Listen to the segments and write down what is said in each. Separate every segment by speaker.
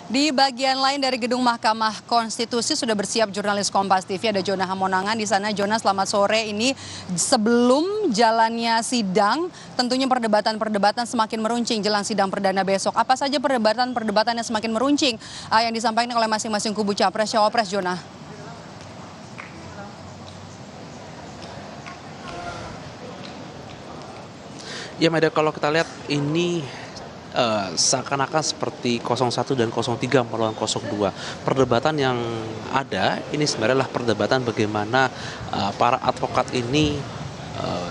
Speaker 1: Di bagian lain dari gedung Mahkamah Konstitusi sudah bersiap jurnalis Kompas TV, ada Jona Hamonangan di sana. Jona, selamat sore. Ini sebelum jalannya sidang, tentunya perdebatan-perdebatan semakin meruncing jelang sidang perdana besok. Apa saja perdebatan-perdebatan yang semakin meruncing yang disampaikan oleh masing-masing kubu capres cawapres, Jona?
Speaker 2: Ya, Meda, kalau kita lihat ini seakan-akan seperti 01 dan 03 melawan 02. Perdebatan yang ada ini sebenarnya adalah perdebatan bagaimana para advokat ini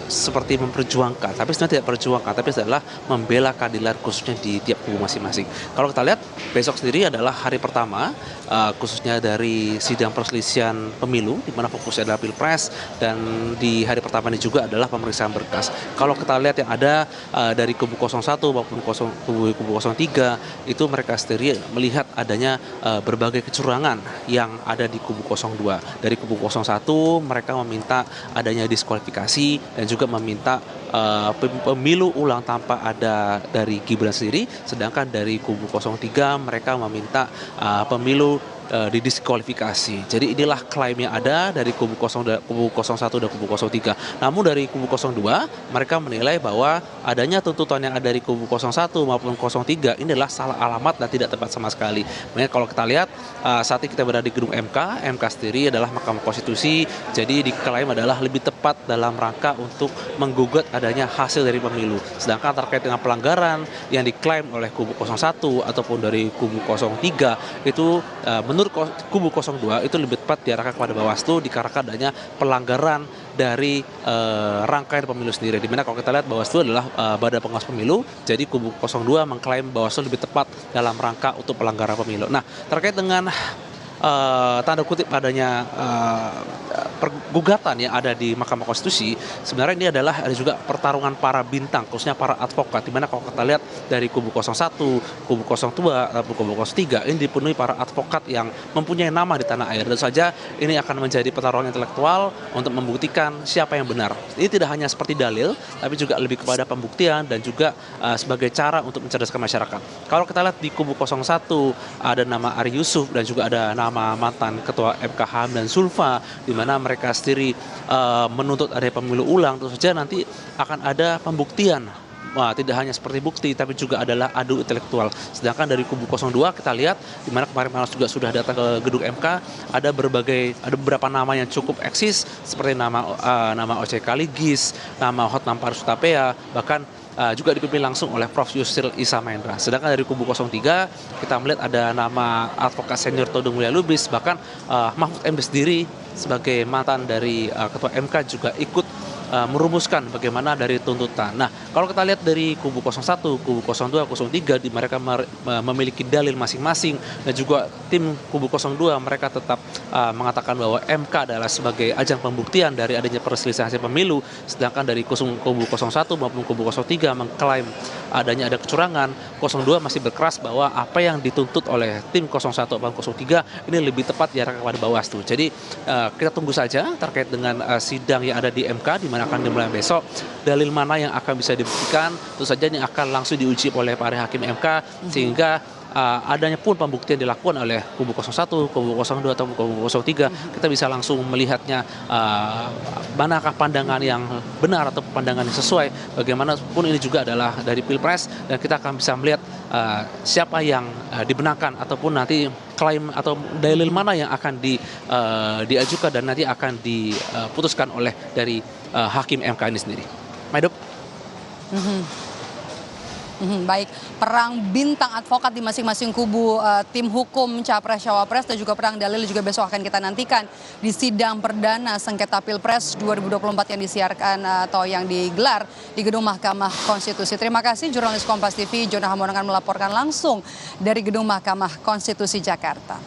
Speaker 2: seperti memperjuangkan, tapi sebenarnya tidak perjuangkan, tapi adalah membela keadilan khususnya di tiap kubu masing-masing. Kalau kita lihat besok sendiri adalah hari pertama khususnya dari sidang perselisihan pemilu, di mana fokusnya adalah pilpres, dan di hari pertama ini juga adalah pemeriksaan berkas. Kalau kita lihat yang ada dari kubu 01 maupun kubu 03 itu mereka sendiri melihat adanya berbagai kecurangan yang ada di kubu 02. Dari kubu 01 mereka meminta adanya diskualifikasi dan juga meminta pemilu ulang tanpa ada dari Gibran sendiri, sedangkan dari kubu 03 mereka meminta pemilu didiskualifikasi. Jadi inilah klaim yang ada dari kubu 01 dan kubu 03. Namun dari kubu 02 mereka menilai bahwa adanya tuntutan yang ada dari kubu 01 maupun 03 ini adalah salah alamat dan tidak tepat sama sekali. Makanya kalau kita lihat saat ini kita berada di gedung MK sendiri adalah Mahkamah Konstitusi, jadi diklaim adalah lebih tepat dalam rangka untuk menggugat adanya hasil dari pemilu. Sedangkan terkait dengan pelanggaran yang diklaim oleh kubu 01 ataupun dari kubu 03 itu menurut kubu 02 itu lebih tepat diarahkan kepada Bawaslu dikarenakan adanya pelanggaran dari rangkaian pemilu sendiri. Dimana kalau kita lihat Bawaslu adalah badan pengawas pemilu, jadi kubu 02 mengklaim Bawaslu lebih tepat dalam rangka untuk pelanggaran pemilu. Nah, terkait dengan tanda kutip adanya pergugatan yang ada di Mahkamah Konstitusi, sebenarnya ini adalah ada juga pertarungan para bintang, khususnya para advokat, di mana kalau kita lihat dari kubu 01, kubu 02, ataupun kubu 03 ini dipenuhi para advokat yang mempunyai nama di tanah air. Dan saja ini akan menjadi pertarungan intelektual untuk membuktikan siapa yang benar. Ini tidak hanya seperti dalil, tapi juga lebih kepada pembuktian dan juga sebagai cara untuk mencerdaskan masyarakat. Kalau kita lihat di kubu 01 ada nama Ari Yusuf dan juga ada nama mantan Ketua MK Hamdan Zulfa, di mana mereka sendiri menuntut ada pemilu ulang. Tentu saja nanti akan ada pembuktian. Wah, tidak hanya seperti bukti, tapi juga adalah adu intelektual. Sedangkan dari kubu 02 kita lihat, di mana kemarin juga sudah datang ke gedung MK, ada beberapa nama yang cukup eksis, seperti nama Oce Kaligis, nama Hotman Paris Hutapea, bahkan juga dipimpin langsung oleh Prof. Yusril Issa Mahendra. Sedangkan dari kubu 03 kita melihat ada nama advokat senior Todung Mulya Lubis, bahkan Mahfud MD sendiri sebagai mantan dari Ketua MK juga ikut merumuskan bagaimana dari tuntutan. Nah, kalau kita lihat dari kubu 01, kubu 02, 03, di mereka memiliki dalil masing-masing, dan juga tim kubu 02 mereka tetap mengatakan bahwa MK adalah sebagai ajang pembuktian dari adanya perselisihan hasil pemilu, sedangkan dari kubu 01 maupun kubu 03 mengklaim adanya ada kecurangan. 02 masih berkeras bahwa apa yang dituntut oleh tim 01 maupun 03 ini lebih tepat diarahkan kepada Bawaslu. Jadi kita tunggu saja terkait dengan sidang yang ada di MK, di mana akan dimulai besok, dalil mana yang akan bisa dibuktikan, tentu saja ini akan langsung diuji oleh para hakim MK, sehingga adanya pun pembuktian dilakukan oleh kubu 01, kubu 02, atau kubu 03, kita bisa langsung melihatnya manakah pandangan yang benar atau pandangan yang sesuai. Bagaimanapun ini juga adalah dari Pilpres, dan kita akan bisa melihat siapa yang dibenarkan ataupun nanti klaim atau dalil mana yang akan diajukan dan nanti akan diputuskan oleh dari hakim MK ini sendiri. Maidop.
Speaker 1: Baik, perang bintang advokat di masing-masing kubu tim hukum capres cawapres dan juga perang dalil juga besok akan kita nantikan di sidang perdana sengketa Pilpres 2024 yang disiarkan atau yang digelar di gedung Mahkamah Konstitusi. Terima kasih jurnalis Kompas TV Jona Hamonangan melaporkan langsung dari gedung Mahkamah Konstitusi Jakarta.